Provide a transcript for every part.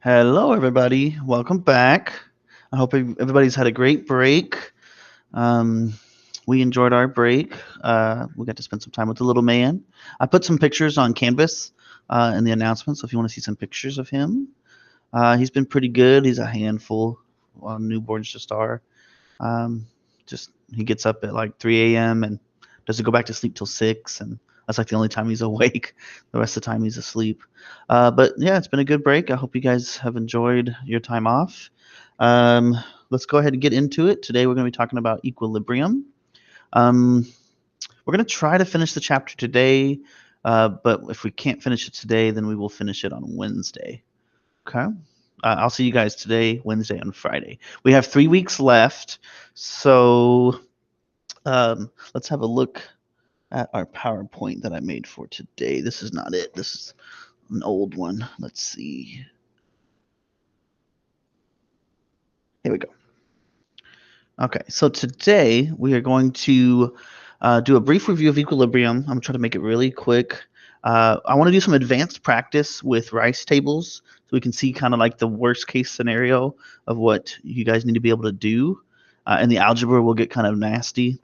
Hello, everybody. Welcome back. I hope everybody's had a great break. Um, we enjoyed our break. We got to spend some time with the little man. I put some pictures on Canvas in the announcement, so if you want to see some pictures of him, he's been pretty good. He's a handful on newborns to star. Um, just he gets up at like 3 a.m. and doesn't go back to sleep till 6, and that's like the only time he's awake. The rest of the time he's asleep. But yeah, it's been a good break. I hope you guys have enjoyed your time off. Um, let's go ahead and get into it. Today we're going to be talking about equilibrium. Um, we're going to try to finish the chapter today, but if we can't finish it today, then we will finish it on Wednesday. Okay. I'll see you guys today, Wednesday, and Friday. We have 3 weeks left, so let's have a look at our PowerPoint that I made for today. This is not it. This is an old one. Let's see. Here we go. Okay, so today we are going to do a brief review of equilibrium. I'm going to try to make it really quick. I want to do some advanced practice with rice tables so we can see kind of like the worst case scenario of what you guys need to be able to do. And the algebra will get kind of nasty.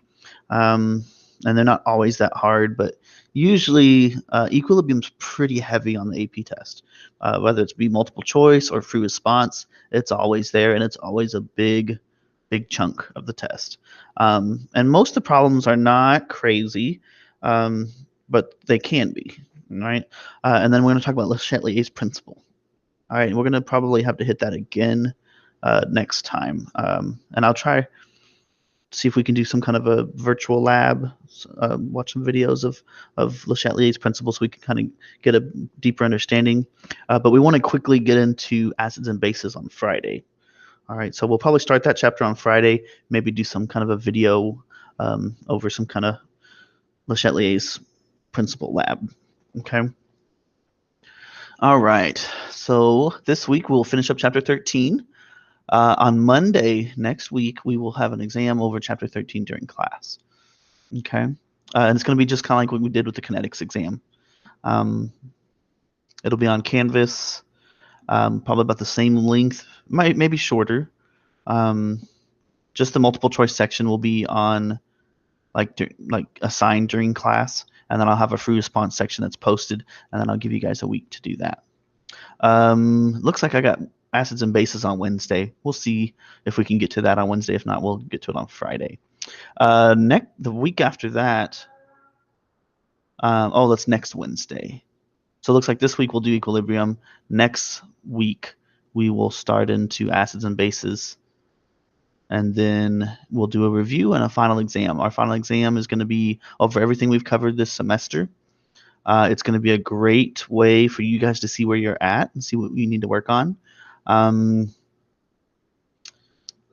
And they're not always that hard, but usually equilibrium's pretty heavy on the AP test. Whether it's be multiple choice or free response, it's always there, and it's always a big chunk of the test. And most of the problems are not crazy, but they can be, right? And then we're going to talk about Le Chatelier's principle. All right, we're going to probably have to hit that again next time. And I'll try see if we can do some kind of a virtual lab, watch some videos of Le Chatelier's principle so we can kind of get a deeper understanding. But we want to quickly get into acids and bases on Friday. All right, so we'll probably start that chapter on Friday, maybe do some kind of a video over some kind of Le Chatelier's principle lab. Okay. All right, so this week we'll finish up chapter 13. On Monday next week, we will have an exam over chapter 13 during class. Okay. And it's going to be just kind of like what we did with the kinetics exam. It'll be on Canvas, probably about the same length, maybe shorter. Just the multiple choice section will be on like assigned during class, and then I'll have a free response section that's posted, and then I'll give you guys a week to do that. Looks like I got acids and bases on Wednesday. We'll see if we can get to that on Wednesday. If not, we'll get to it on Friday. The week after that, that's next Wednesday. So it looks like this week we'll do equilibrium. Next week we will start into acids and bases, and then we'll do a review and a final exam. Our final exam is going to be over everything we've covered this semester. It's going to be a great way for you guys to see where you're at and see what you need to work on.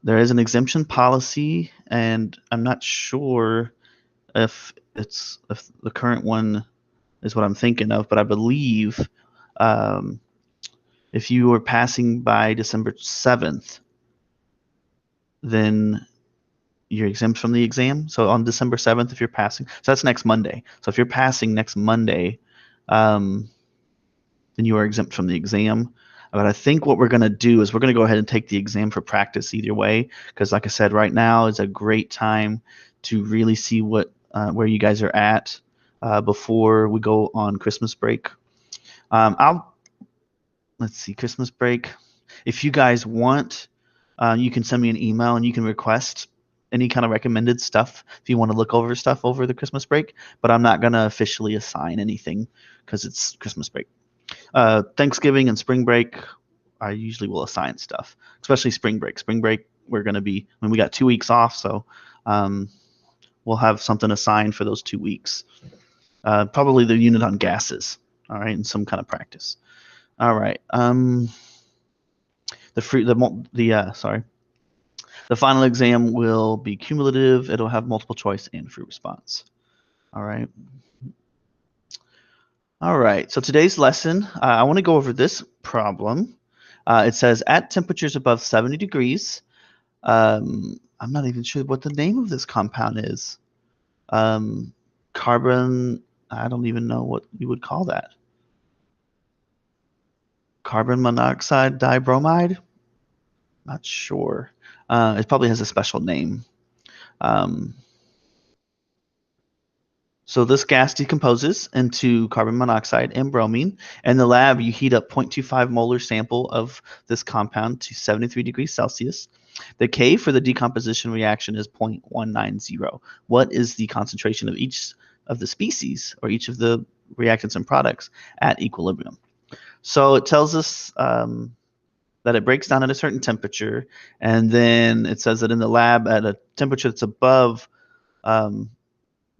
There is an exemption policy, and I'm not sure if the current one is what I'm thinking of, but I believe if you were passing by December 7th, then you're exempt from the exam. So on December 7th, if you're passing, so that's next Monday. So if you're passing next Monday, then you are exempt from the exam. But I think what we're going to do is we're going to go ahead and take the exam for practice either way, because like I said, right now is a great time to really see where you guys are at before we go on Christmas break. Let's see, Christmas break. If you guys want, you can send me an email and you can request any kind of recommended stuff if you want to look over stuff over the Christmas break, but I'm not going to officially assign anything because it's Christmas break. Thanksgiving and spring break, I usually will assign stuff, especially spring break. Spring break, we're going to be, we got 2 weeks off, so we'll have something assigned for those 2 weeks. Probably the unit on gases, all right, and some kind of practice. All right. The final exam will be cumulative. It'll have multiple choice and free response. All right. All right. So today's lesson, I want to go over this problem. It says at temperatures above 70 degrees, I'm not even sure what the name of this compound is. Carbon, I don't even know what you would call that. carbon monoxide dibromide. Not sure. It probably has a special name. So this gas decomposes into carbon monoxide and bromine. In the lab, you heat up 0.25 molar sample of this compound to 73 degrees Celsius. The K for the decomposition reaction is 0.190. What is the concentration of each of the species or each of the reactants and products at equilibrium? So it tells us that it breaks down at a certain temperature, and then it says that in the lab at a temperature that's above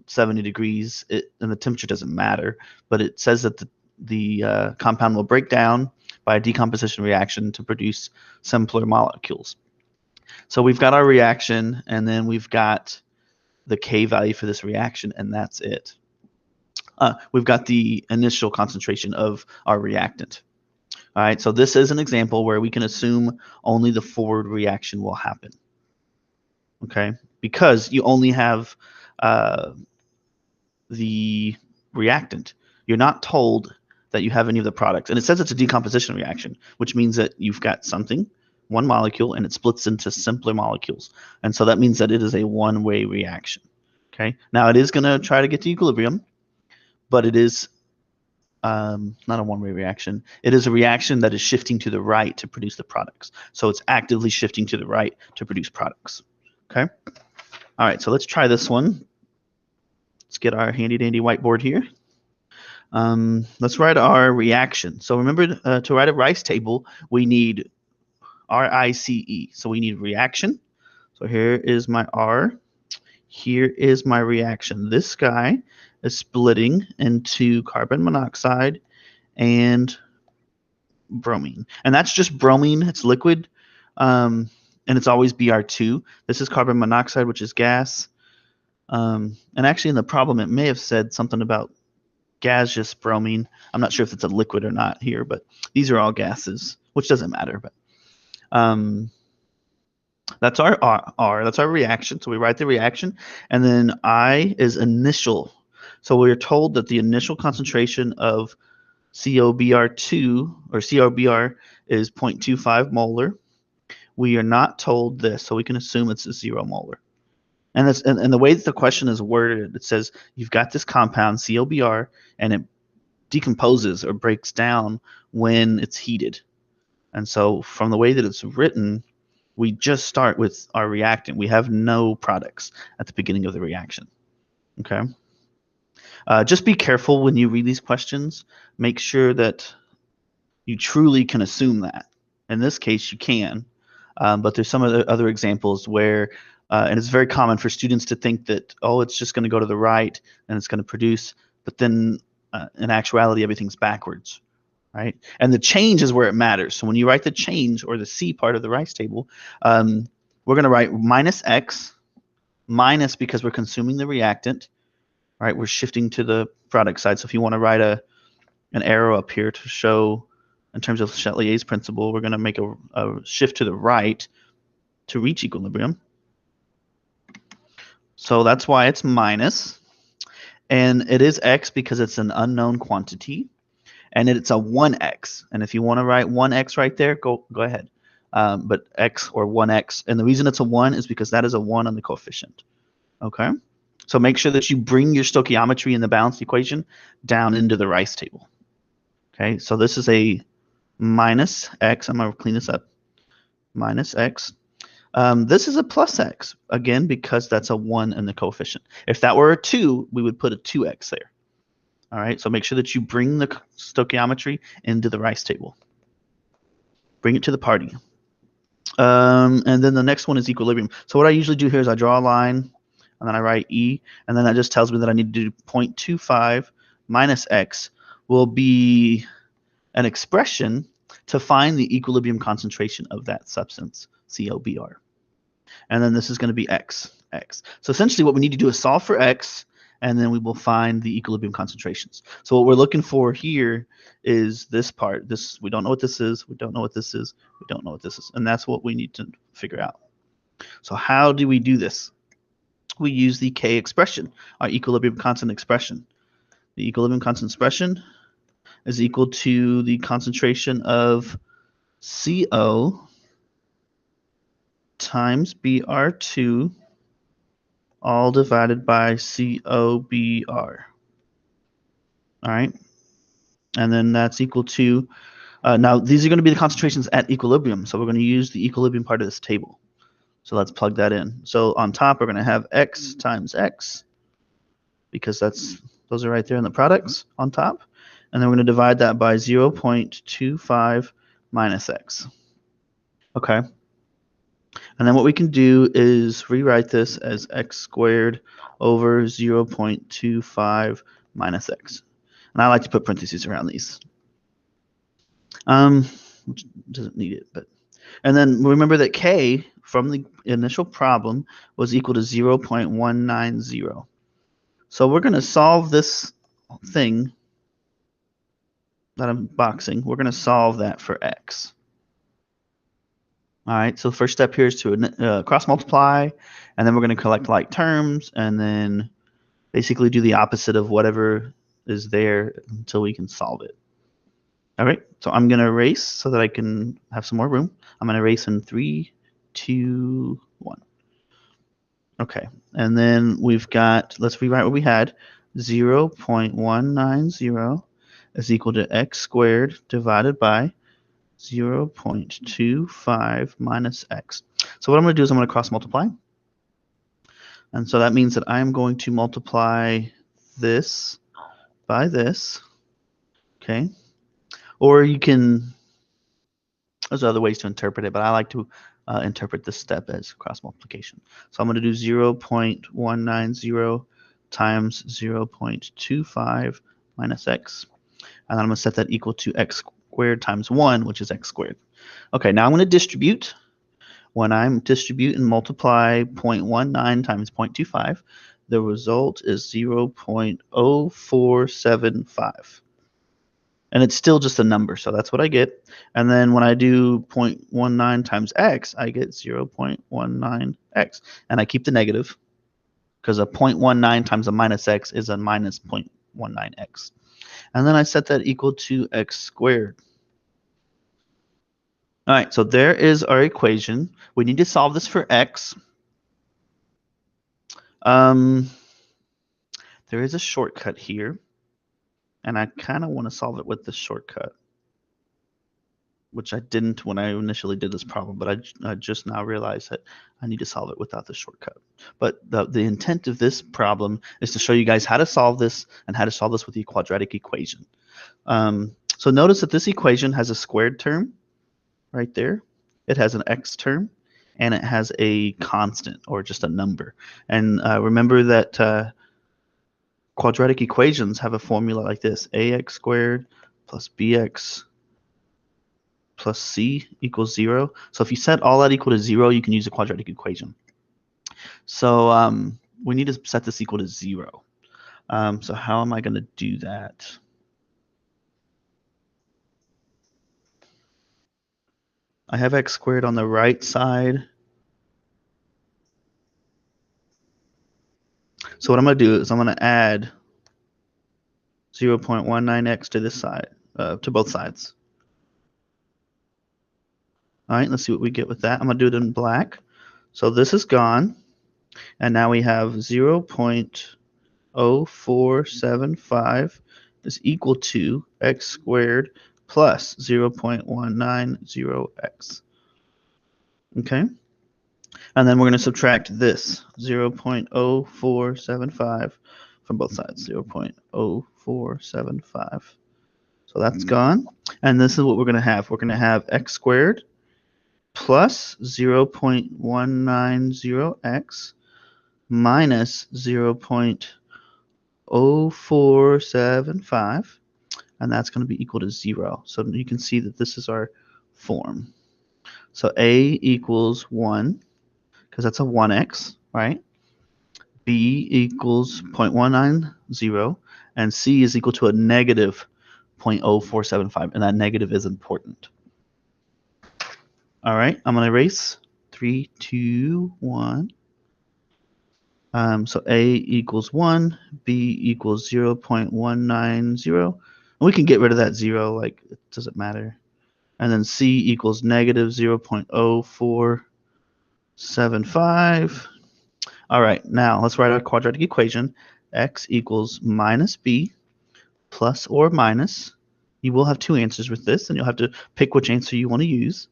70 degrees, and the temperature doesn't matter, but it says that the compound will break down by a decomposition reaction to produce simpler molecules. So we've got our reaction, and then we've got the K value for this reaction, and that's it. We've got the initial concentration of our reactant. All right, so this is an example where we can assume only the forward reaction will happen. Okay, because you only have the reactant. You're not told that you have any of the products. And it says it's a decomposition reaction, which means that you've got something, one molecule, and it splits into simpler molecules. And so that means that it is a one-way reaction. Okay. Now it is going to try to get to equilibrium, but it is not a one-way reaction. It is a reaction that is shifting to the right to produce the products. So it's actively shifting to the right to produce products. Okay. All right. So let's try this one. Let's get our handy dandy whiteboard here. Let's write our reaction. So remember, to write a rice table, we need RICE. So we need reaction. So here is my R. Here is my reaction. This guy is splitting into carbon monoxide and bromine. And that's just bromine. It's liquid. And it's always Br2. This is carbon monoxide, which is gas. And actually in the problem, it may have said something about gaseous bromine. I'm not sure if it's a liquid or not here, but these are all gases, which doesn't matter. But that's our R. That's our reaction. So we write the reaction, and then I is initial. So we're told that the initial concentration of COBr2 or COBr is 0.25 molar. We are not told this, so we can assume it's a 0 molar. And the way that the question is worded, it says you've got this compound COBr, and it decomposes or breaks down when it's heated. And so from the way that it's written, we just start with our reactant. We have no products at the beginning of the reaction. Okay. Just be careful when you read these questions. Make sure that you truly can assume that. In this case, you can, but there's some other examples where and it's very common for students to think that, oh, it's just going to go to the right and it's going to produce, but then in actuality, everything's backwards, right? And the change is where it matters. So when you write the change, or the C part of the rice table, we're going to write minus X, minus because we're consuming the reactant, right? We're shifting to the product side. So if you want to write an arrow up here to show, in terms of Chatelier's principle, we're going to make a shift to the right to reach equilibrium. So that's why it's minus. And it is X because it's an unknown quantity. And it's a 1X. And if you want to write 1X right there, go ahead. But X or 1X. And the reason it's a 1 is because that is a 1 on the coefficient. Okay? So make sure that you bring your stoichiometry in the balanced equation down into the rice table. Okay? So this is a minus X. I'm going to clean this up. Minus X. This is a plus X, again, because that's a 1 in the coefficient. If that were a 2, we would put a 2X there. All right, so make sure that you bring the stoichiometry into the rice table. Bring it to the party. And then the next one is equilibrium. So what I usually do here is I draw a line, and then I write E, and then that just tells me that I need to do 0.25 minus X will be an expression to find the equilibrium concentration of that substance, COBr. And then this is going to be X. So essentially what we need to do is solve for X, and then we will find the equilibrium concentrations. So what we're looking for here is this part. We don't know what this is. We don't know what this is. We don't know what this is. And that's what we need to figure out. So how do we do this? We use the K expression, our equilibrium constant expression. The equilibrium constant expression is equal to the concentration of CO times Br2 all divided by COBr. All right. And then that's equal to, now these are going to be the concentrations at equilibrium. So we're going to use the equilibrium part of this table. So let's plug that in. So on top, we're going to have X times X, because those are right there in the products on top. And then we're going to divide that by 0.25 minus X. Okay. And then what we can do is rewrite this as X squared over 0.25 minus X. And I like to put parentheses around these. Which doesn't need it, but. And then remember that K from the initial problem was equal to 0.190. So we're going to solve this thing that I'm boxing. We're going to solve that for X. All right, so the first step here is to cross multiply, and then we're going to collect like terms, and then basically do the opposite of whatever is there until we can solve it. All right, so I'm going to erase so that I can have some more room. I'm going to erase in 3, 2, 1. Okay, and then we've got, let's rewrite what we had. 0.190 is equal to X squared divided by 0.25 minus X. So what I'm going to do is I'm going to cross multiply. And so that means that I'm going to multiply this by this. Okay. Or you can, there's other ways to interpret it, but I like to interpret this step as cross multiplication. So I'm going to do 0.190 times 0.25 minus X. And then I'm going to set that equal to X squared times 1, which is X squared. Okay, now I'm going to distribute. When I distribute and multiply 0.19 times 0.25, the result is 0.0475. And it's still just a number, so that's what I get. And then when I do 0.19 times X, I get 0.19X. And I keep the negative, because a 0.19 times a minus X is a minus 0.19X. And then I set that equal to X squared. All right, so there is our equation. We need to solve this for X. There is a shortcut here, and I kind of want to solve it with the shortcut, which I didn't when I initially did this problem, but I just now realized that I need to solve it without the shortcut. But the intent of this problem is to show you guys how to solve this and how to solve this with the quadratic equation. So notice that this equation has a squared term right there. It has an X term, and it has a constant, or just a number. And remember that quadratic equations have a formula like this: ax squared plus bx plus c equals 0. So if you set all that equal to 0, you can use a quadratic equation. So we need to set this equal to 0. So how am I going to do that? I have x squared on the right side. So what I'm going to do is I'm going to add 0.19x to this side, to both sides. All right, let's see what we get with that. I'm going to do it in black. So this is gone. And now we have 0.0475 is equal to x squared plus 0.190x. Okay? And then we're going to subtract this 0.0475 from both sides, 0.0475. So that's gone. And this is what we're going to have. We're going to have x squared plus 0.190x minus 0.0475, and that's going to be equal to 0. So you can see that this is our form. So A equals 1, because that's a 1x, right? B equals 0.190, and C is equal to a negative 0.0475, and that negative is important. All right, I'm going to erase. 3, 2, 1. So A equals 1, B equals 0.190, we can get rid of that 0, like it doesn't matter. And then C equals negative 0.0475. All right, now let's write our quadratic equation. X equals minus B plus or minus. You will have two answers with this, and you'll have to pick which answer you want to use.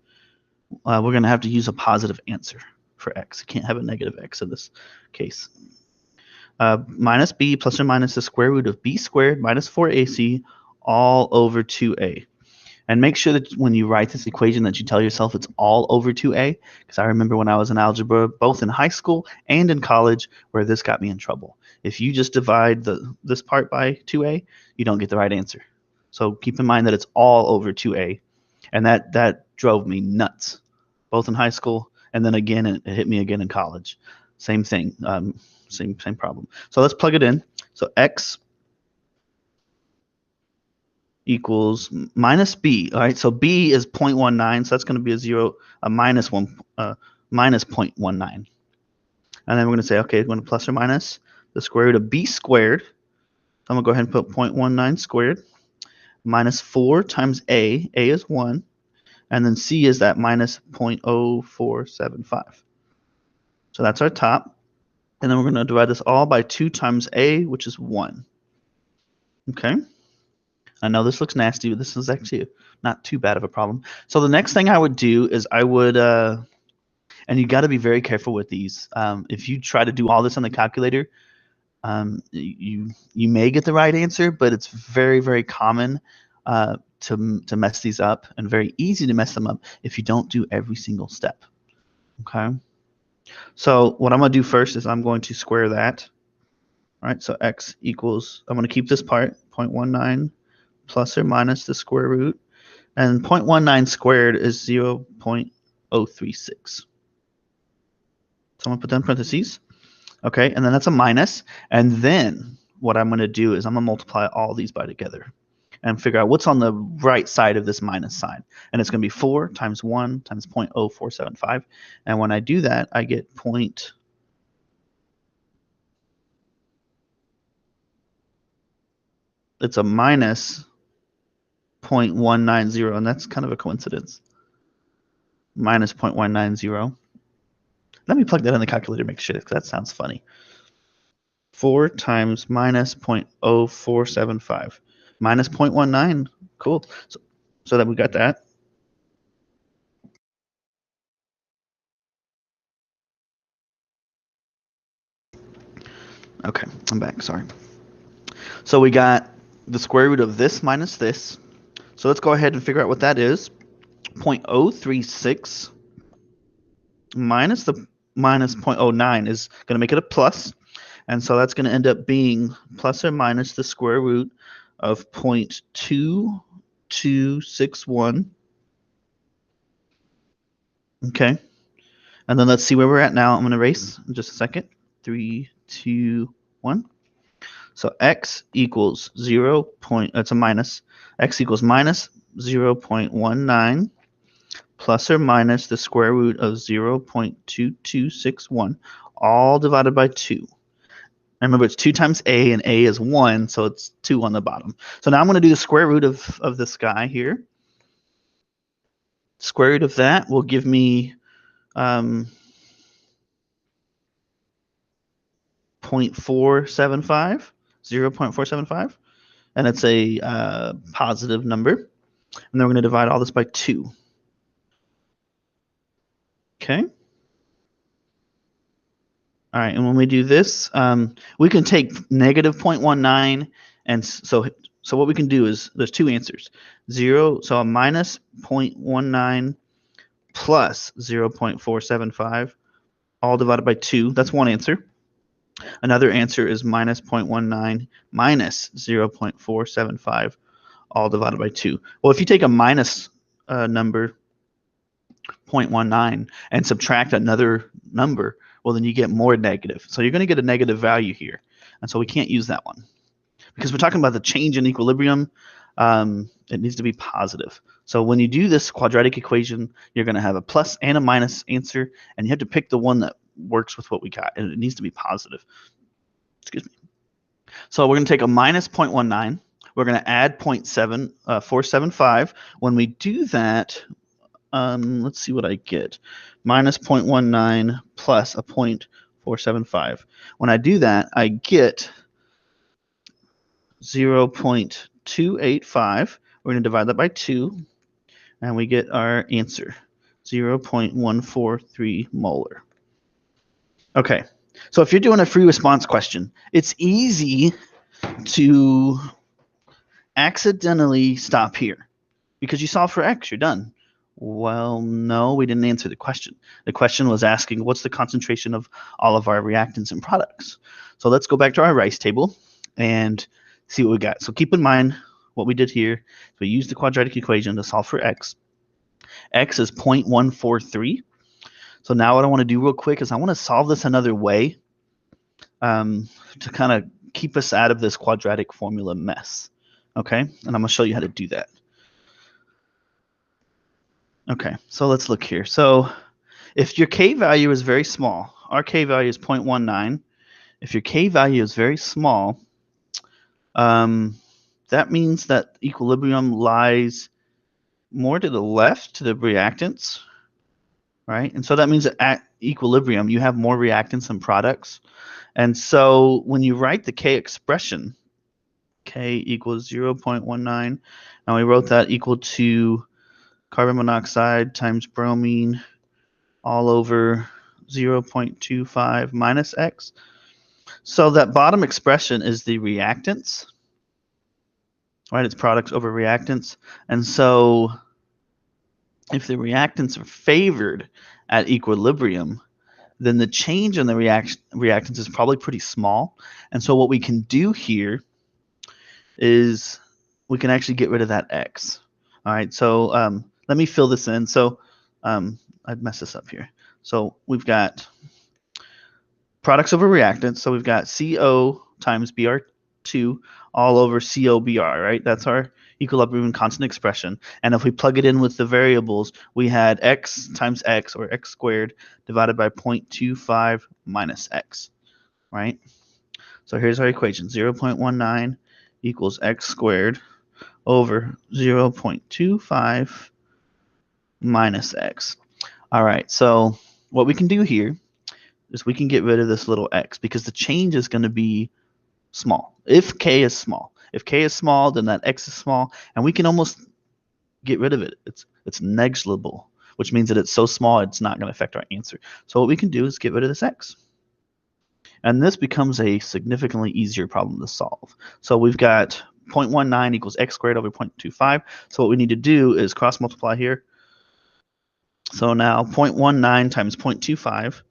We're going to have to use a positive answer for X. You can't have a negative X in this case. Minus B plus or minus the square root of B squared minus 4AC all over 2A. And make sure that when you write this equation that you tell yourself it's all over 2A, because I remember when I was in algebra, both in high school and in college, where this got me in trouble. If you just divide this part by 2A, you don't get the right answer. So keep in mind that it's all over 2A. And that drove me nuts, both in high school and then again, it hit me again in college. Same thing, same problem. So let's plug it in. So X equals minus B. All right, so B is 0.19, so that's going to be a minus 0.19. And then we're going to say, okay, we're going to plus or minus the square root of B squared. So I'm going to go ahead and put 0.19 squared minus 4 times A. A is 1. And then C is that minus 0.0475. So that's our top. And then we're going to divide this all by 2 times A, which is 1. Okay. I know this looks nasty, but this is actually not too bad of a problem. So the next thing I would do is I would, and you got to be very careful with these. If you try to do all this on the calculator, you may get the right answer, but it's very, very common to mess these up, and very easy to mess them up if you don't do every single step. Okay. So what I'm going to do first is I'm going to square that. All right. So X equals, I'm going to keep this part, 0.19 plus or minus the square root. And 0.19 squared is 0.036. So I'm going to put that in parentheses. Okay, and then that's a minus. And then what I'm going to do is I'm going to multiply all these by together and figure out what's on the right side of this minus sign. And it's going to be 4 times 1 times 0.0475. And when I do that, I get it's a minus 0.190, and that's kind of a coincidence. Minus 0.190. Let me plug that in the calculator to make sure, because that sounds funny. 4 times minus 0.0475. Minus 0.19. Cool. So that we got that. Okay, I'm back. Sorry. So we got the square root of this minus this. So let's go ahead and figure out what that is. 0.036 minus the minus 0.09 is going to make it a plus. And so that's going to end up being plus or minus the square root of 0.2261. Okay. And then let's see where we're at now. I'm going to erase in just a second. 3, 2, 1. So X equals 0. That's a minus. X equals minus 0.19 plus or minus the square root of 0.2261, all divided by 2. Remember, it's 2 times A, and A is 1, so it's 2 on the bottom. So now I'm going to do the square root of this guy here. Square root of that will give me 0.475, 0.475, and it's a positive number. And then we're going to divide all this by 2. Okay. All right, and when we do this, we can take negative 0.19, and so what we can do is there's two answers. 0, so a minus 0.19 plus 0.475, all divided by 2. That's one answer. Another answer is minus 0.19 minus 0.475, all divided by 2. Well, if you take a minus number, 0.19, and subtract another number, well, then you get more negative. So you're going to get a negative value here. And so we can't use that one. Because we're talking about the change in equilibrium, it needs to be positive. So when you do this quadratic equation, you're going to have a plus and a minus answer, and you have to pick the one that works with what we got, and it needs to be positive. Excuse me. So we're going to take a minus 0.19. We're We're going to add 0.475. When we do that, let's see what I get. Minus 0.19 plus a 0.475. When I do that, I get 0.285. We're going to divide that by 2, and we get our answer, 0.143 molar. Okay, so if you're doing a free response question, it's easy to accidentally stop here because you solve for X, you're done. Well, no, we didn't answer the question. The question was asking what's the concentration of all of our reactants and products. So let's go back to our rice table and see what we got. So keep in mind what we did here. We used the quadratic equation to solve for X. X is 0.143. So now what I want to do real quick is I want to solve this another way to kind of keep us out of this quadratic formula mess. Okay, and I'm going to show you how to do that. Okay, so let's look here. So if your K value is very small, our K value is 0.19. If your K value is very small, that means that equilibrium lies more to the left, to the reactants, right? And so that means that at equilibrium, you have more reactants and products. And so when you write the K expression, K equals 0.19, and we wrote that equal to carbon monoxide times bromine all over 0.25 minus X. So that bottom expression is the reactants, right? It's products over reactants. And so if the reactants are favored at equilibrium, then the change in the reactants is probably pretty small. And so what we can do here is we can actually get rid of that X. All right, so let me fill this in. So I'd mess this up here. So we've got products over reactants. So we've got CO times Br2 all over COBr, right? That's our equilibrium constant expression. And if we plug it in with the variables, we had X times X, or X squared, divided by 0.25 minus X, right? So here's our equation. 0.19 equals X squared over 0.25 minus X. All right, so what we can do here is we can get rid of this little X because the change is going to be small. If K is small. If K is small, then that X is small, and we can almost get rid of it. It's negligible, which means that it's so small it's not going to affect our answer. So what we can do is get rid of this X. And this becomes a significantly easier problem to solve. So we've got 0.19 equals X squared over 0.25. So what we need to do is cross multiply here. So now 0.19 times 0.25,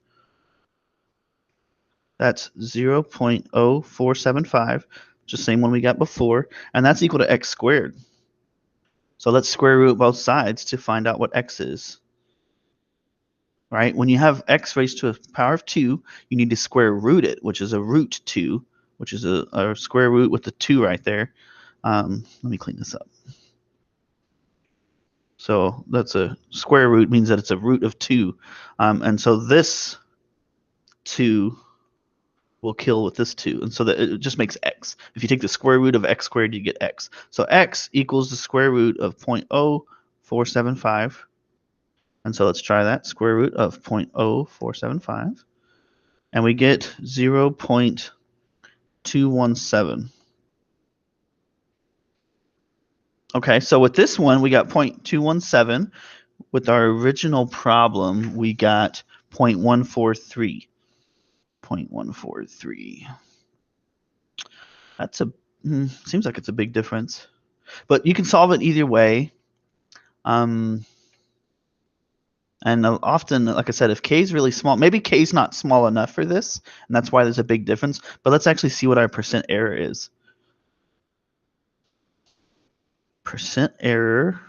that's 0.0475, just the same one we got before, and that's equal to X squared. So let's square root both sides to find out what X is. Right? When you have X raised to a power of 2, you need to square root it, which is a root 2, which is a square root with the 2 right there. Let me clean this up. So that's a square root, means that it's a root of 2. And so this 2 will kill with this 2. And so that it just makes X. If you take the square root of X squared, you get X. So X equals the square root of 0.0475. And so let's try that. Square root of 0.0475. And we get 0.217. Okay, so with this one, we got 0.217. With our original problem, we got 0.143. 0.143. That's seems like it's a big difference. But you can solve it either way. And often, like I said, if K is really small, maybe K is not small enough for this, and that's why there's a big difference. But let's actually see what our percent error is. Percent error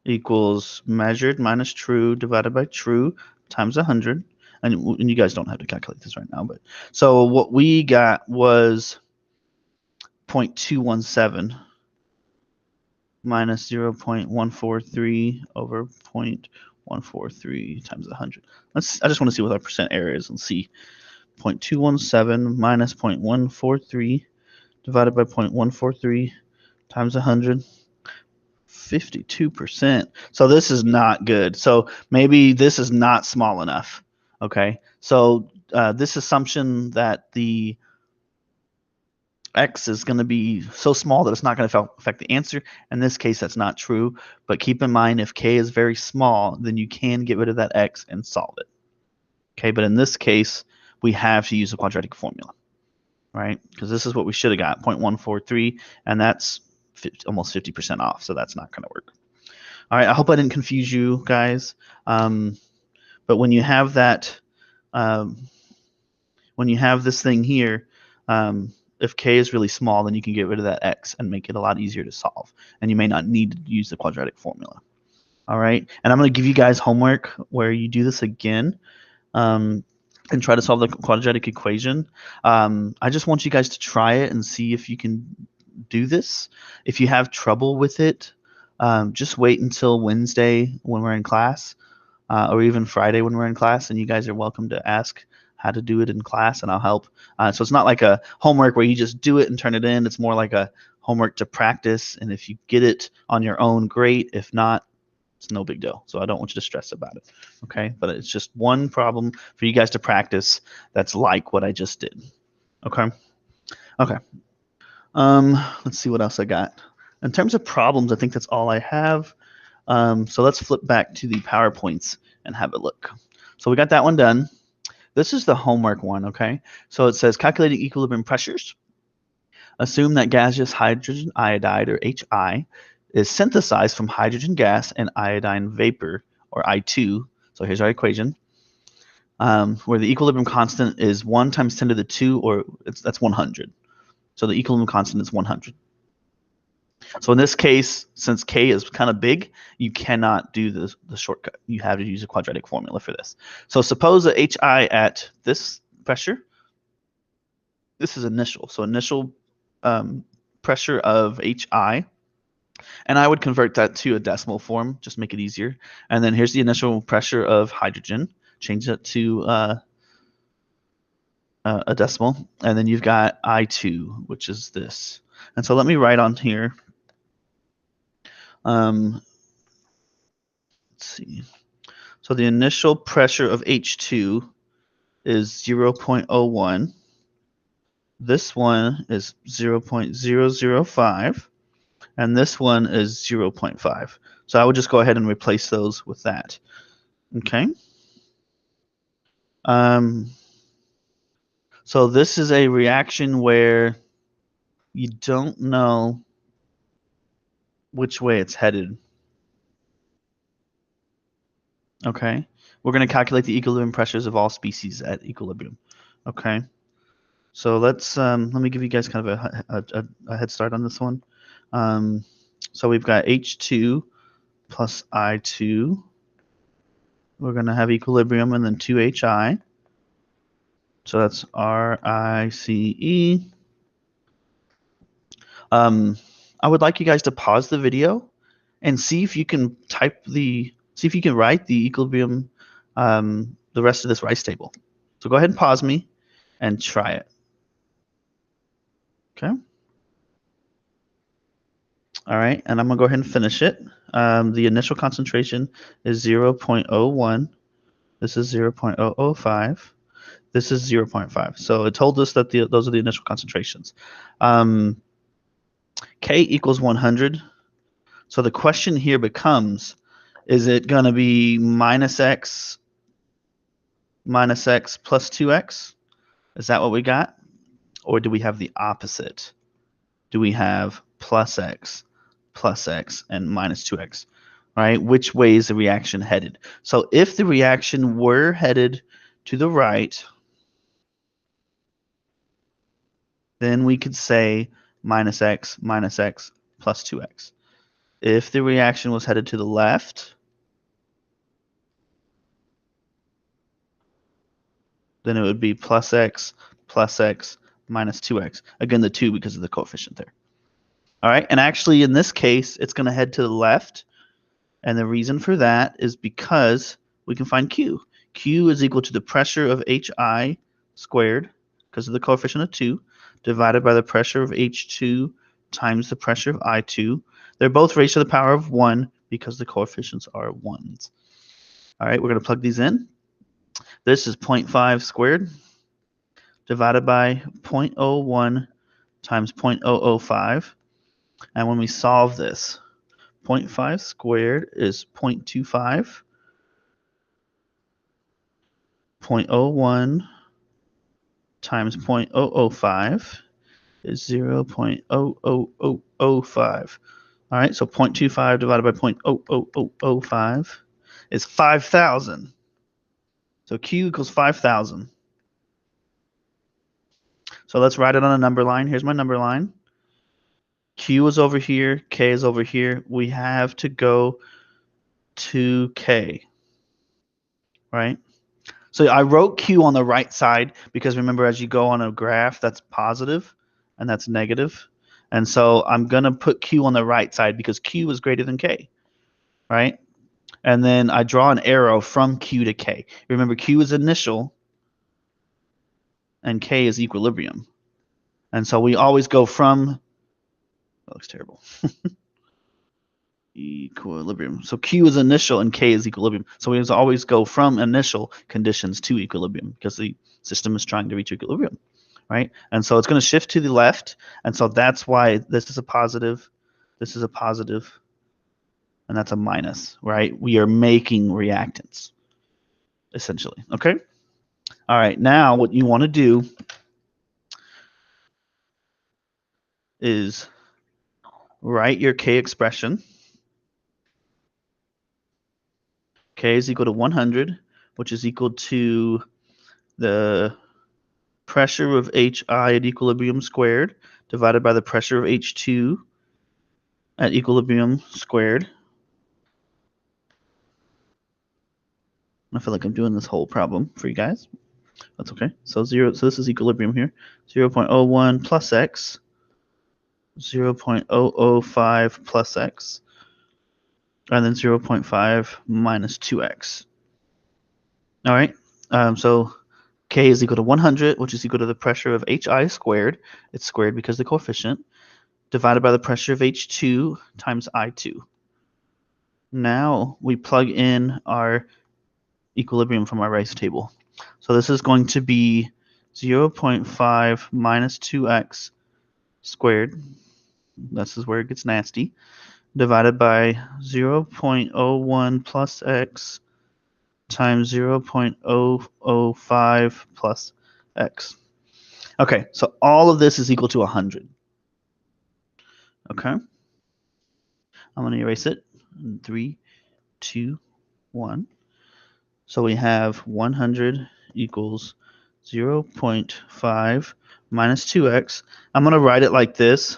equals measured minus true divided by true times 100. And you guys don't have to calculate this right now, but so what we got was 0.217 minus 0.143 over 0.143 times 100. I just want to see what our percent error is and see. 0.217 minus 0.143 divided by 0.143 times 100. 52%. So this is not good. So maybe this is not small enough. Okay. So this assumption that the x is going to be so small that it's not going to affect the answer. In this case, that's not true. But keep in mind, if k is very small, then you can get rid of that x and solve it. Okay. But in this case, we have to use a quadratic formula, right? Because this is what we should have got, 0.143, and that's almost 50% off. So that's not going to work. All right, I hope I didn't confuse you guys. But when you have that, when you have this thing here, if k is really small, then you can get rid of that x and make it a lot easier to solve. And you may not need to use the quadratic formula. All right, and I'm going to give you guys homework where you do this again and try to solve the quadratic equation. I just want you guys to try it and see if you can do this. If you have trouble with it, just wait until Wednesday when we're in class, or even Friday when we're in class, and you guys are welcome to ask how to do it in class, and I'll help. So it's not like a homework where you just do it and turn it in. It's more like a homework to practice, and if you get it on your own, great. If not, it's no big deal. So I don't want you to stress about it, okay? But it's just one problem for you guys to practice that's like what I just did, okay? Okay. Let's see what else I got. In terms of problems, I think that's all I have. So let's flip back to the PowerPoints and have a look. So we got that one done. This is the homework one, okay? So it says calculating equilibrium pressures. Assume that gaseous hydrogen iodide, or HI, is synthesized from hydrogen gas and iodine vapor, or I2. So here's our equation, where the equilibrium constant is 1 times 10 to the 2, or that's 100. So the equilibrium constant is 100. So in this case, since k is kind of big, you cannot do the shortcut. You have to use a quadratic formula for this. So suppose that HI at this pressure, this is initial. So initial pressure of HI, and I would convert that to a decimal form, just make it easier. And then here's the initial pressure of hydrogen, change that to a decimal, and then you've got I2, which is this. And so let me write on here. Let's see. So the initial pressure of H2 is 0.01. This one is 0.005. And this one is 0.5. So I would just go ahead and replace those with that. Okay. So this is a reaction where you don't know which way it's headed. Okay. We're going to calculate the equilibrium pressures of all species at equilibrium. Okay. So let me give you guys kind of a head start on this one. So we've got H2 plus I2. We're going to have equilibrium and then 2HI. So that's RICE. I would like you guys to pause the video and see if you can write the equilibrium, the rest of this rice table. So go ahead and pause me and try it. Okay. All right, and I'm gonna go ahead and finish it. The initial concentration is 0.01. This is 0.005. This is 0.5. So it told us that those are the initial concentrations. K equals 100. So the question here becomes, is it going to be minus x plus 2x? Is that what we got? Or do we have the opposite? Do we have plus x and minus 2x? Right? Which way is the reaction headed? So if the reaction were headed to the right, then we could say minus x plus 2x. If the reaction was headed to the left, then it would be plus x minus 2x. Again, the 2 because of the coefficient there. All right, and actually in this case, it's going to head to the left. And the reason for that is because we can find Q. Q is equal to the pressure of HI squared because of the coefficient of 2 divided by the pressure of H2 times the pressure of I2. They're both raised to the power of 1 because the coefficients are 1s. All right, we're going to plug these in. This is 0.5 squared divided by 0.01 times 0.005. And when we solve this, 0.5 squared is 0.25. 0.01 times 0.005 is 0.00005. All right, so 0.25 divided by 0.00005 is 5,000. So Q equals 5,000. So let's write it on a number line. Here's my number line. Q is over here. K is over here. We have to go to K, right? So I wrote Q on the right side because remember, as you go on a graph, that's positive and that's negative. And so I'm going to put Q on the right side because Q is greater than K, right? And then I draw an arrow from Q to K. Remember, Q is initial and K is equilibrium. And so we always go from, that looks terrible, equilibrium. So Q is initial and K is equilibrium. So we always go from initial conditions to equilibrium because the system is trying to reach equilibrium, right? And so it's going to shift to the left. And so that's why this is a positive, this is a positive, and that's a minus, right? We are making reactants, essentially, okay? All right, now what you want to do is write your K expression. K is equal to 100, which is equal to the pressure of HI at equilibrium squared divided by the pressure of H2 at equilibrium squared. I feel like I'm doing this whole problem for you guys. That's okay. So this is equilibrium here. 0.01 plus x, 0.005 plus x, and then 0.5 minus 2x. All right. So K is equal to 100, which is equal to the pressure of HI squared. It's squared because of the coefficient, divided by the pressure of H2 times I2. Now we plug in our equilibrium from our race table. So this is going to be 0.5 minus 2x squared. This is where it gets nasty. Divided by 0.01 plus x times 0.005 plus x. Okay, so all of this is equal to 100. Okay, I'm going to erase it. 3, 2, 1. So we have 100 equals 0.5 minus 2x. I'm going to write it like this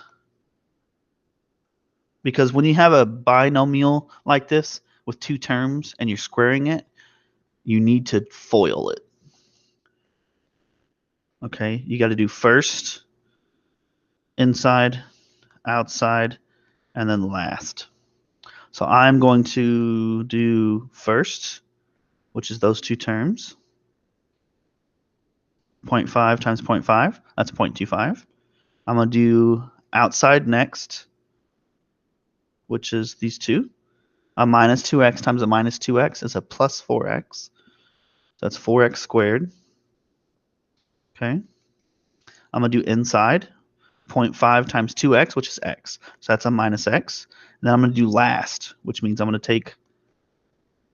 because when you have a binomial like this with two terms and you're squaring it, you need to FOIL it. Okay, you got to do first, inside, outside, and then last. So I'm going to do first, which is those two terms. 0.5 times 0.5, that's 0.25. I'm going to do outside next, which is these two. A minus 2x times a minus 2x is a plus 4x. So that's 4x squared. Okay. I'm going to do inside. 0.5 times 2x, which is x. So that's a minus x. And then I'm going to do last, which means I'm going to take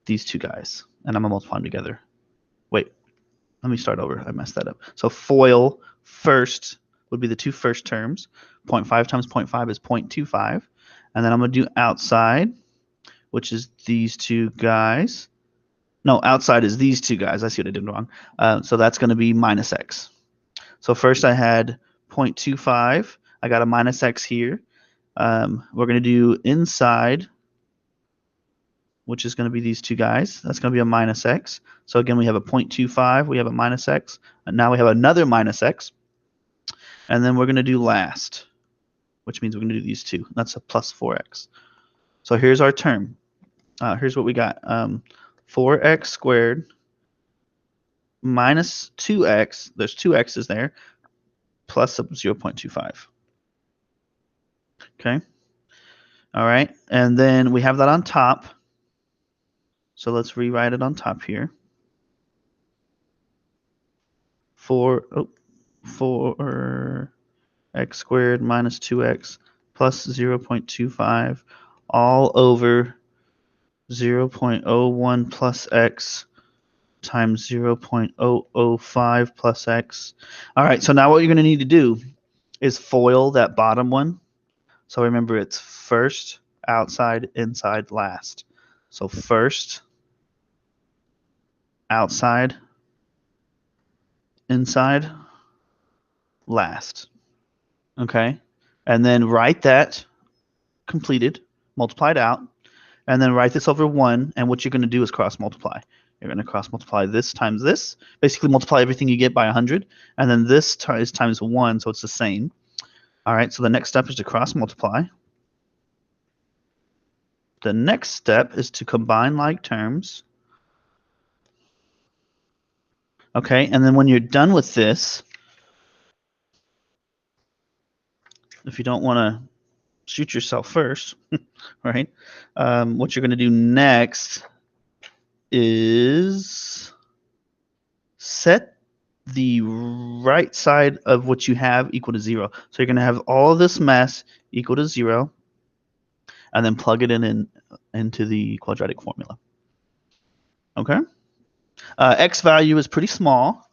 these two guys, and I'm going to multiply them together. Wait, let me start over. I messed that up. So FOIL first would be the two first terms. 0.5 times 0.5 is 0.25. And then I'm going to do outside, which is these two guys. No, outside is these two guys. I see what I did wrong. So that's going to be minus x. So first I had 0.25. I got a minus x here. We're going to do inside, which is going to be these two guys. That's going to be a minus x. So again, we have a 0.25. We have a minus x. And now we have another minus x. And then we're going to do last, which means we're going to do these two. That's a plus 4x. So here's our term. Here's what we got. 4x squared minus 2x. There's two x's there. plus 0.25. Okay. All right. And then we have that on top. So let's rewrite it on top here. 4x squared minus 2x plus 0.25 all over 0.01 plus x times 0.005 plus x. All right, so now what you're going to need to do is FOIL that bottom one. So remember, it's first, outside, inside, last. So first, outside, inside, last. Okay, and then write that completed, multiplied out, and then write this over 1, and what you're going to do is cross multiply. You're going to cross multiply this times this, basically multiply everything you get by 100, and then this is times 1, so it's the same. All right, so the next step is to cross multiply. The next step is to combine like terms. Okay, and then when you're done with this, if you don't want to shoot yourself first, right, what you're going to do next is set the right side of what you have equal to 0. So you're going to have all of this mess equal to 0, and then plug it into the quadratic formula. Okay? X value is pretty small.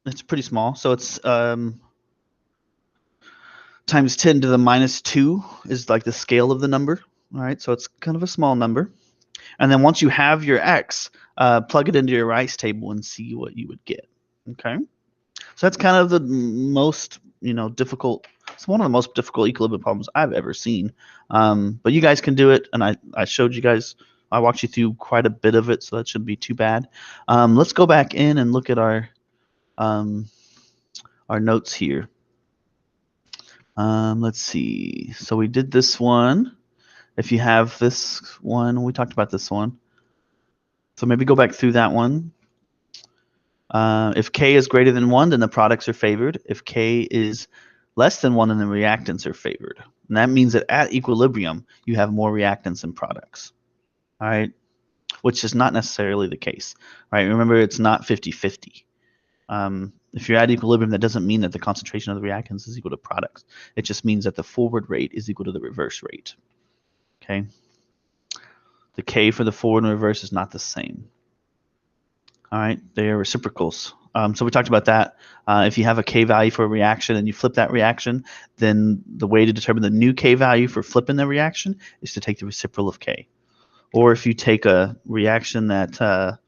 It's pretty small, so it's times 10 to the minus 2 is like the scale of the number. All right, so it's kind of a small number. And then once you have your x, plug it into your rice table and see what you would get. Okay, so that's kind of the most difficult. It's one of the most difficult equilibrium problems I've ever seen. But you guys can do it, and I showed you guys. I walked you through quite a bit of it, so that shouldn't be too bad. Let's go back in and look at our notes here. Let's see. So we did this one. If you have this one, we talked about this one. So maybe go back through that one. If K is greater than 1, then the products are favored. If K is less than 1, then the reactants are favored. And that means that at equilibrium, you have more reactants than products. All right, which is not necessarily the case. All right, remember, it's not 50-50. If you're at equilibrium, that doesn't mean that the concentration of the reactants is equal to products. It just means that the forward rate is equal to the reverse rate. Okay. The K for the forward and reverse is not the same. All right, they are reciprocals. So we talked about that. If you have a K value for a reaction and you flip that reaction, then the way to determine the new K value for flipping the reaction is to take the reciprocal of K. Or if you take a reaction that,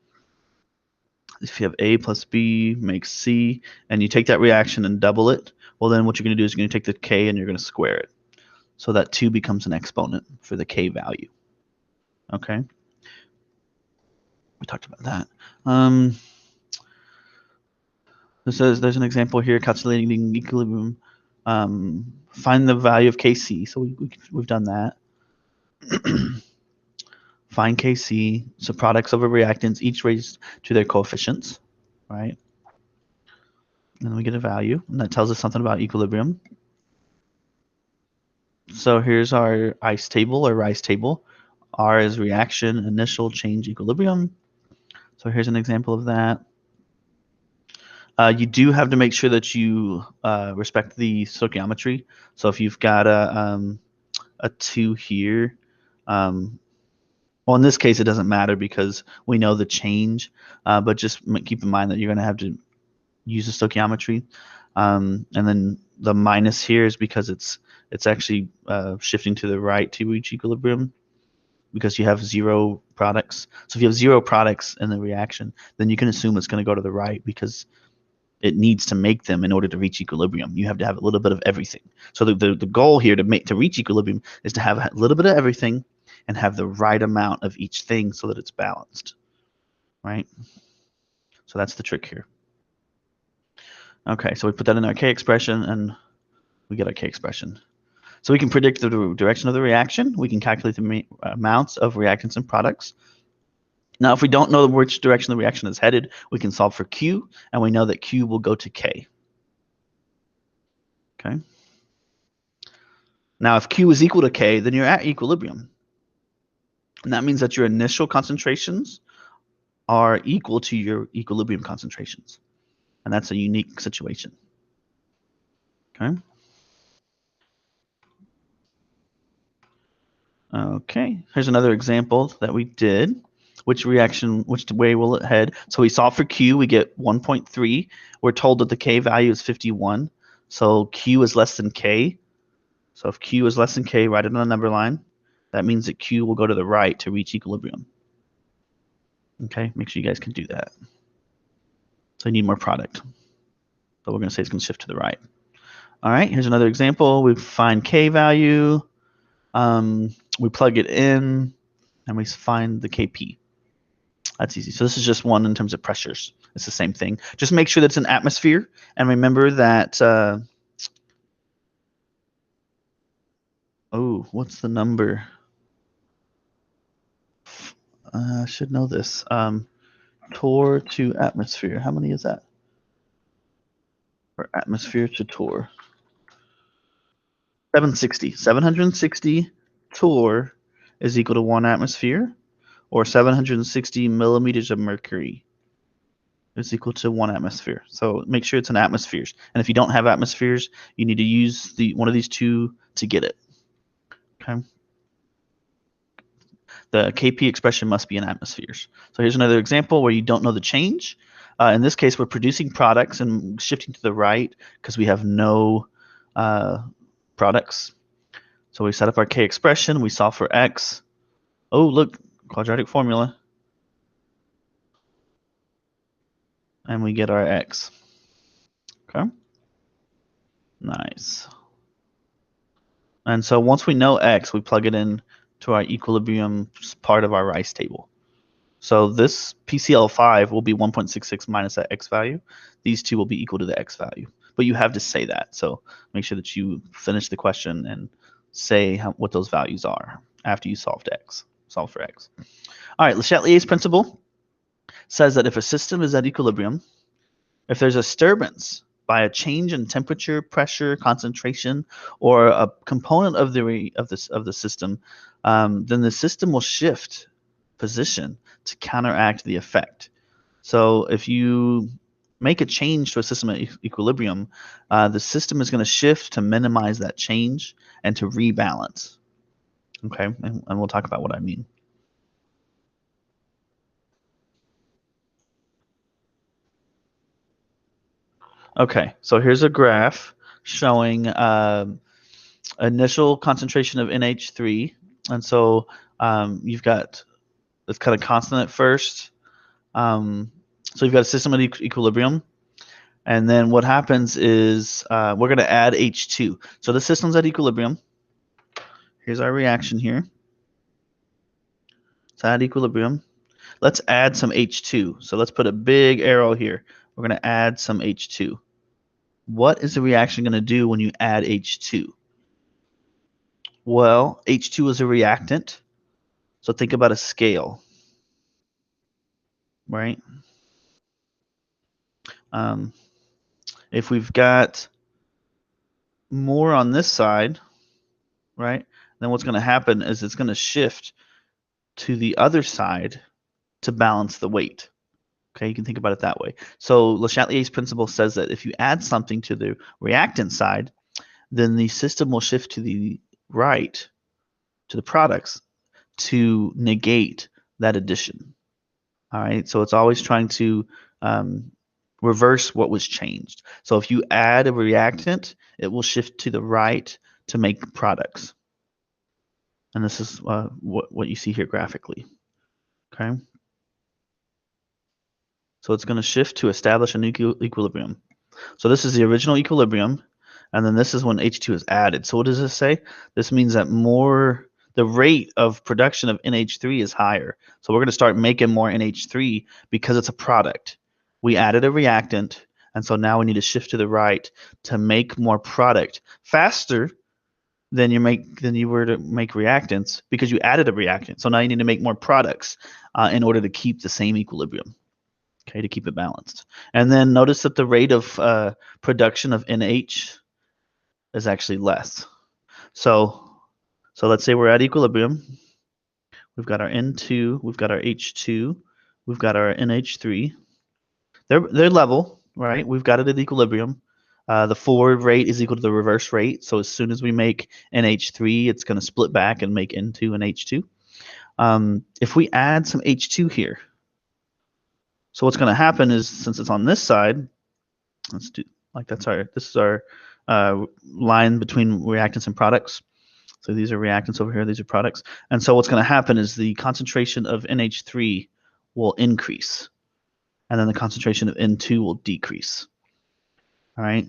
if you have A plus B makes C, and you take that reaction and double it, well, then what you're going to do is you're going to take the K and you're going to square it. So that 2 becomes an exponent for the K value. Okay. We talked about that. This says there's an example here, calculating equilibrium. Find the value of Kc. So we've done that. Find Kc. So products over reactants, each raised to their coefficients, right? And then we get a value, and that tells us something about equilibrium. So here's our ICE table or RICE table. R is reaction, initial, change, equilibrium. So here's an example of that. You do have to make sure that you respect the stoichiometry. So if you've got a 2 here, well, in this case, it doesn't matter because we know the change, but just keep in mind that you're going to have to use the stoichiometry. And then the minus here is because it's actually shifting to the right to reach equilibrium because you have 0 products. So if you have 0 products in the reaction, then you can assume it's going to go to the right because it needs to make them in order to reach equilibrium. You have to have a little bit of everything. So the goal here to reach equilibrium is to have a little bit of everything and have the right amount of each thing so that it's balanced, right? So that's the trick here. Okay, so we put that in our K expression and we get our K expression. So we can predict the direction of the reaction. We can calculate the amounts of reactants and products. Now, if we don't know which direction the reaction is headed, we can solve for Q, and we know that Q will go to K. Okay. Now, if Q is equal to K, then you're at equilibrium. And that means that your initial concentrations are equal to your equilibrium concentrations. And that's a unique situation. Okay. Okay, here's another example that we did. Which way will it head? So we solve for Q, we get 1.3. We're told that the K value is 51. So Q is less than K. So if Q is less than K, write it on the number line. That means that Q will go to the right to reach equilibrium. Okay, make sure you guys can do that. So you need more product. So we're going to say it's going to shift to the right. All right, here's another example. We find K value. We plug it in, and we find the Kp. That's easy. So this is just one in terms of pressures. It's the same thing. Just make sure that's an atmosphere, and remember that. Oh, what's the number? I should know this. Torr to atmosphere. How many is that? Or atmosphere to torr. 760. 760 torr is equal to 1 atmosphere, or 760 millimeters of mercury is equal to 1 atmosphere. So make sure it's an atmospheres. And if you don't have atmospheres, you need to use one of these two to get it. Okay. The Kp expression must be in atmospheres. So here's another example where you don't know the change. In this case, we're producing products and shifting to the right because we have no products. So we set up our K expression. We solve for X. Oh, look, quadratic formula. And we get our X. Okay. Nice. And so once we know X, we plug it in to our equilibrium part of our rice table. So this PCl5 will be 1.66 minus that X value. These two will be equal to the X value. But you have to say that. So make sure that you finish the question and say what those values are after you solve for X. All right, Le Chatelier's principle says that if a system is at equilibrium, if there's a disturbance by a change in temperature, pressure, concentration, or a component of the system, then the system will shift position to counteract the effect. So if you make a change to a system at equilibrium, the system is going to shift to minimize that change and to rebalance. Okay, and we'll talk about what I mean. Okay, so here's a graph showing initial concentration of NH3, and so you've got it's kind of constant at first. So you've got a system at equilibrium, and then what happens is we're going to add H2. So the system's at equilibrium. Here's our reaction here. It's at equilibrium. Let's add some H2. So let's put a big arrow here. We're going to add some H2. What is the reaction going to do when you add H2? Well, H2 is a reactant. So think about a scale, right? If we've got more on this side, right, then what's going to happen is it's going to shift to the other side to balance the weight. Okay, you can think about it that way. So Le Chatelier's principle says that if you add something to the reactant side, then the system will shift to the right, to the products, to negate that addition. All right, so it's always trying to reverse what was changed. So if you add a reactant, it will shift to the right to make products. And this is what you see here graphically. Okay. So it's going to shift to establish an equilibrium. So this is the original equilibrium, and then this is when H2 is added. So what does this say? This means that the rate of production of NH3 is higher. So we're going to start making more NH3 because it's a product. We added a reactant, and so now we need to shift to the right to make more product faster than you were to make reactants because you added a reactant. So now you need to make more products in order to keep the same equilibrium, okay, to keep it balanced. And then notice that the rate of production of NH is actually less. So let's say we're at equilibrium. We've got our N2, we've got our H2, we've got our NH3. They're level, right? We've got it at equilibrium. The forward rate is equal to the reverse rate. So as soon as we make NH3, it's going to split back and make N2 and H2. If we add some H2 here, so what's going to happen is, since it's on this side, let's do like this is our line between reactants and products. So these are reactants over here, these are products. And so what's going to happen is the concentration of NH3 will increase, and then the concentration of N2 will decrease. All right.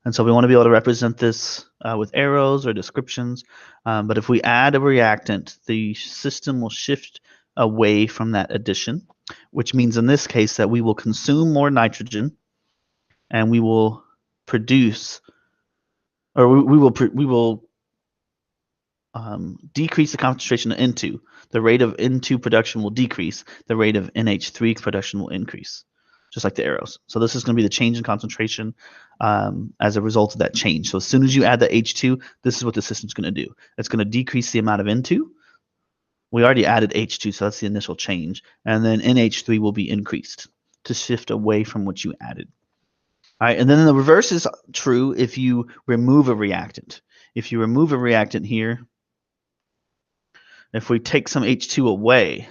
And so we want to be able to represent this with arrows or descriptions. But if we add a reactant, the system will shift away from that addition, which means in this case that we will consume more nitrogen, and we will produce, or we will decrease the concentration of N2. The rate of N2 production will decrease. The rate of NH3 production will increase, just like the arrows. So this is going to be the change in concentration as a result of that change. So as soon as you add the H2, this is what the system's going to do. It's going to decrease the amount of N2. We already added H2, so that's the initial change. And then NH3 will be increased to shift away from what you added. All right, and then the reverse is true if you remove a reactant. If you remove a reactant here, if we take some H2 away,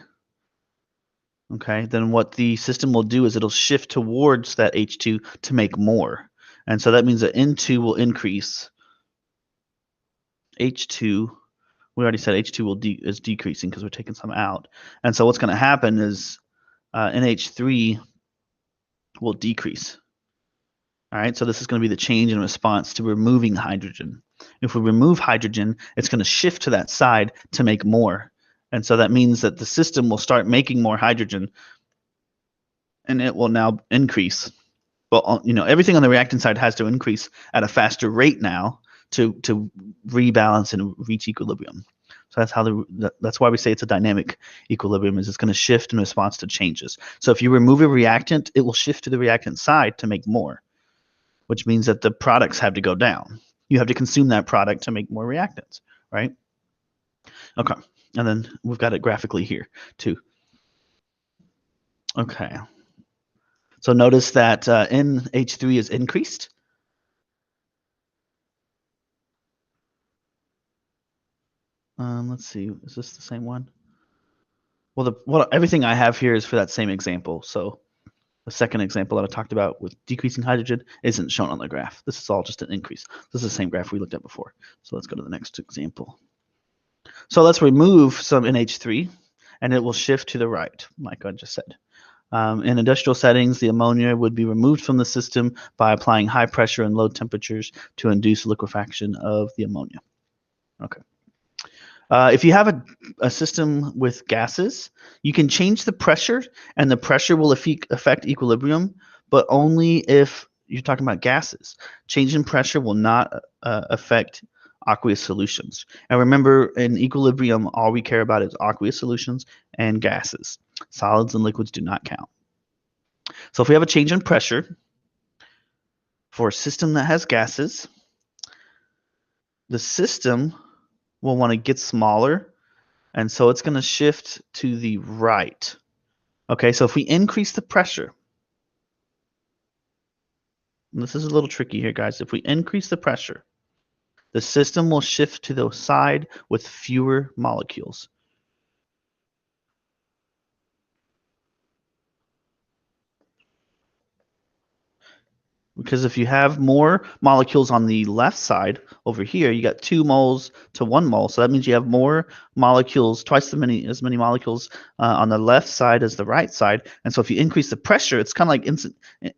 okay, then what the system will do is it'll shift towards that H2 to make more. And so that means that N2 will increase. H2, we already said H2 is decreasing because we're taking some out. And so what's going to happen is NH3 will decrease. All right, so this is going to be the change in response to removing hydrogen. If we remove hydrogen, it's going to shift to that side to make more. And so that means that the system will start making more hydrogen, and it will now increase. Well, you know, everything on the reactant side has to increase at a faster rate now to rebalance and reach equilibrium. So that's how that's why we say it's a dynamic equilibrium, is it's going to shift in response to changes. So if you remove a reactant, it will shift to the reactant side to make more, which means that the products have to go down. You have to consume that product to make more reactants, right? Okay, and then we've got it graphically here too. Okay, so notice that NH3 is increased. Let's see, is this the same one? Well, everything I have here is for that same example. So the second example that I talked about with decreasing hydrogen isn't shown on the graph. This is all just an increase. This is the same graph we looked at before. So let's go to the next example. So let's remove some NH3, and it will shift to the right, like I just said. In industrial settings, the ammonia would be removed from the system by applying high pressure and low temperatures to induce liquefaction of the ammonia. Okay. If you have a system with gases, you can change the pressure, and the pressure will affect equilibrium, but only if you're talking about gases. Change in pressure will not affect aqueous solutions. And remember, in equilibrium, all we care about is aqueous solutions and gases. Solids and liquids do not count. So if we have a change in pressure for a system that has gases, the system will want to get smaller, and so it's going to shift to the right. Okay, so if we increase the pressure, and this is a little tricky here, guys. If we increase the pressure, the system will shift to the side with fewer molecules. Because if you have more molecules on the left side over here, you got 2 moles to 1 mole. So that means you have more molecules, twice as many molecules on the left side as the right side. And so if you increase the pressure, it's kind of like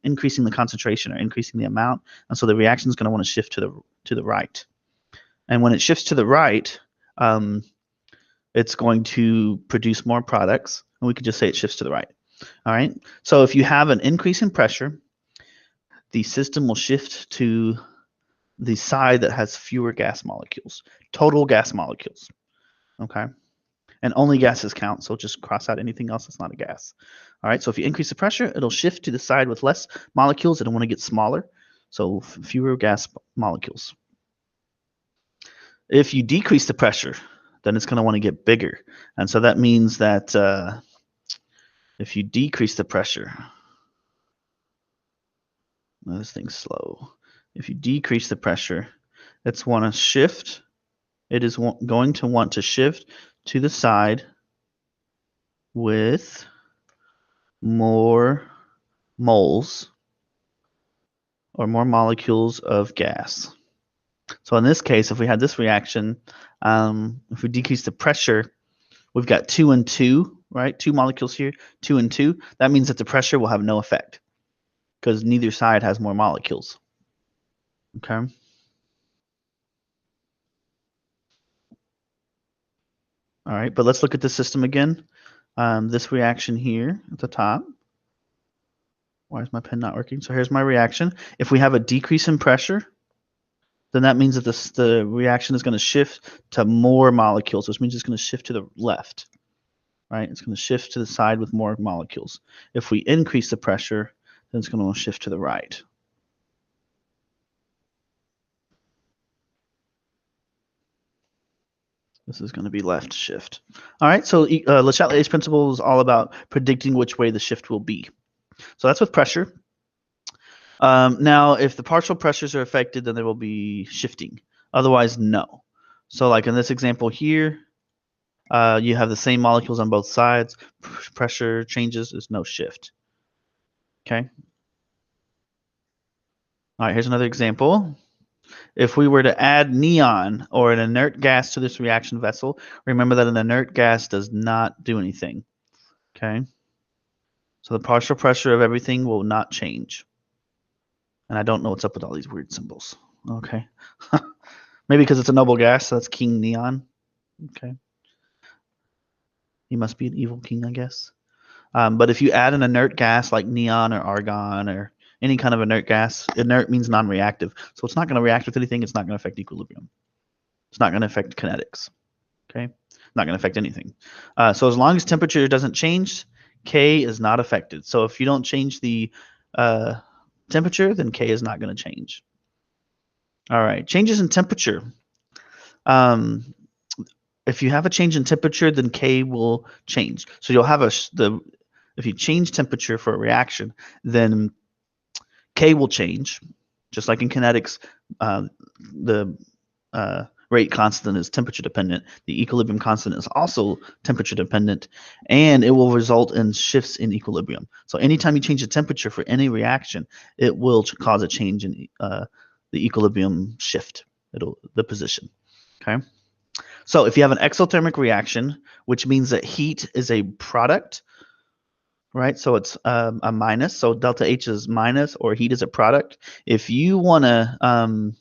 increasing the concentration or increasing the amount. And so the reaction is going to want to shift to the right. And when it shifts to the right, it's going to produce more products. And we could just say it shifts to the right. All right. So if you have an increase in pressure, the system will shift to the side that has fewer gas molecules, total gas molecules. Okay. And only gases count, so just cross out anything else that's not a gas. All right, so if you increase the pressure, it'll shift to the side with less molecules. It'll want to get smaller, so fewer gas molecules. If you decrease the pressure, then it's going to want to get bigger. And so that means that if you decrease the pressure, this thing's slow. If you decrease the pressure, it's want to shift. It is going to want to shift to the side with more moles or more molecules of gas. So in this case, if we had this reaction, if we decrease the pressure, we've got 2 and 2, right? 2 molecules here, 2 and 2. That means that the pressure will have no effect because neither side has more molecules. Okay. All right, but let's look at the system again. This reaction here at the top. Why is my pen not working? So here's my reaction. If we have a decrease in pressure, then that means that the reaction is going to shift to more molecules, which means it's going to shift to the left, right? It's going to shift to the side with more molecules. If we increase the pressure, then it's going to shift to the right. This is going to be left shift. All right, so Le Chatelier's principle is all about predicting which way the shift will be. So that's with pressure. Now, if the partial pressures are affected, then there will be shifting. Otherwise, no. So like in this example here, you have the same molecules on both sides. Pressure changes, there's no shift. Okay. All right, here's another example. If we were to add neon or an inert gas to this reaction vessel, remember that an inert gas does not do anything. Okay. So the partial pressure of everything will not change. And I don't know what's up with all these weird symbols. Okay. Maybe because it's a noble gas, so that's King Neon. Okay. He must be an evil king, I guess. But if you add an inert gas like neon or argon or any kind of inert gas, inert means non-reactive. So it's not going to react with anything. It's not going to affect equilibrium. It's not going to affect kinetics. Okay. Not going to affect anything. So as long as temperature doesn't change, K is not affected. So if you don't change the temperature, then K is not going to change. All right. Changes in temperature. If you have a change in temperature, then K will change. So you'll have if you change temperature for a reaction, then K will change. Just like in kinetics, the rate constant is temperature dependent. The equilibrium constant is also temperature dependent, and it will result in shifts in equilibrium. So anytime you change the temperature for any reaction, it will cause a change in the equilibrium shift, the position. Okay. So if you have an exothermic reaction, which means that heat is a product, right? So it's a minus. So delta H is minus, or heat is a product. If you want to,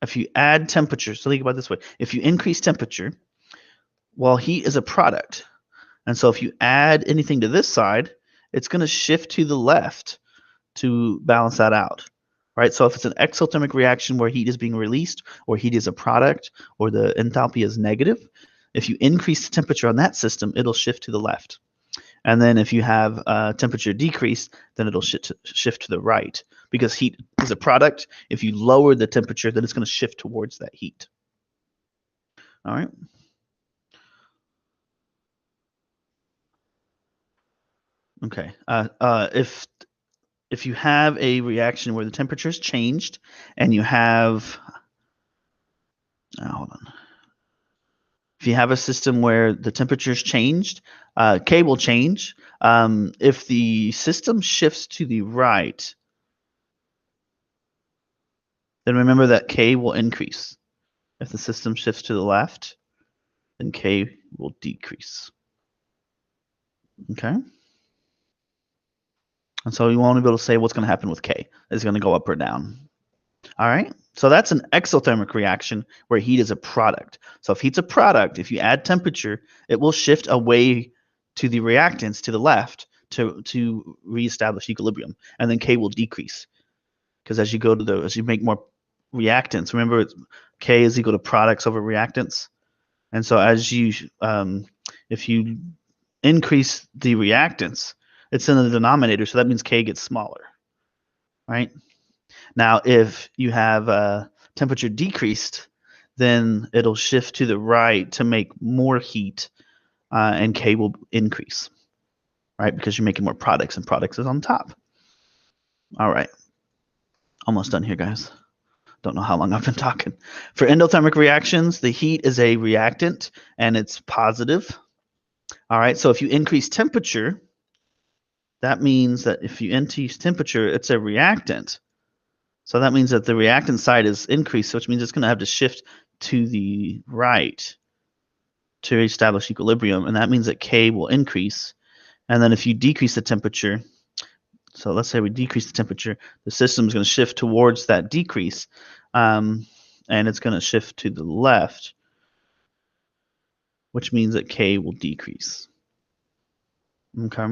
if you add temperature, so think about it this way. If you increase temperature, well, heat is a product. And so if you add anything to this side, it's going to shift to the left to balance that out. Right, so if it's an exothermic reaction where heat is being released, or heat is a product, or the enthalpy is negative, if you increase the temperature on that system, it'll shift to the left. And then if you have temperature decrease, then it'll shift to the right, because heat is a product. If you lower the temperature, then it's going to shift towards that heat. All right. Okay. If you have a reaction where the temperature is changed and you have, hold on. If you have a system where the temperature is changed, K will change. If the system shifts to the right, then remember that K will increase. If the system shifts to the left, then K will decrease. Okay? And so you won't be able to say what's going to happen with K. Is it going to go up or down? All right? So that's an exothermic reaction where heat is a product. So if heat's a product, if you add temperature, it will shift away to the reactants to the left to reestablish equilibrium, and then K will decrease because as you make more reactants, remember K is equal to products over reactants, and so as you if you increase the reactants, it's in the denominator, so that means K gets smaller, right? Now, if you have temperature decreased, then it'll shift to the right to make more heat, and K will increase, right? Because you're making more products, and products is on top. All right, almost done here, guys. Don't know how long I've been talking. For endothermic reactions, the heat is a reactant, and it's positive. All right, so if you increase temperature, that means that if you increase temperature, it's a reactant. So that means that the reactant side is increased, which means it's going to have to shift to the right to establish equilibrium, and that means that K will increase. And then if you decrease the temperature, so let's say we decrease the temperature, the system is going to shift towards that decrease, and it's going to shift to the left, which means that K will decrease. Okay.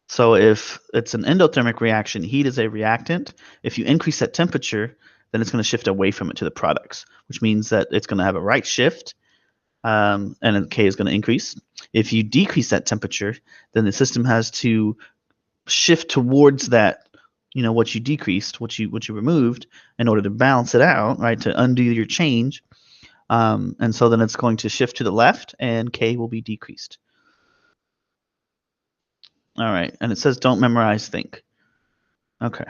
So if it's an endothermic reaction, heat is a reactant. If you increase that temperature, then it's going to shift away from it to the products, which means that it's going to have a right shift, and then K is going to increase. If you decrease that temperature, then the system has to shift towards that, what you decreased, what you removed, in order to balance it out, right, to undo your change. And so then it's going to shift to the left, and K will be decreased. All right, and it says don't memorize, think. Okay.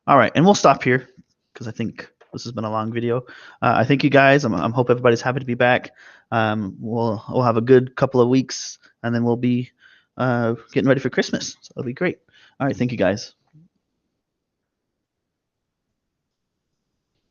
All right, and we'll stop here because I think this has been a long video. I thank you guys. I hope everybody's happy to be back. We'll have a good couple of weeks, and then we'll be getting ready for Christmas. So it'll be great. All right, thank you guys.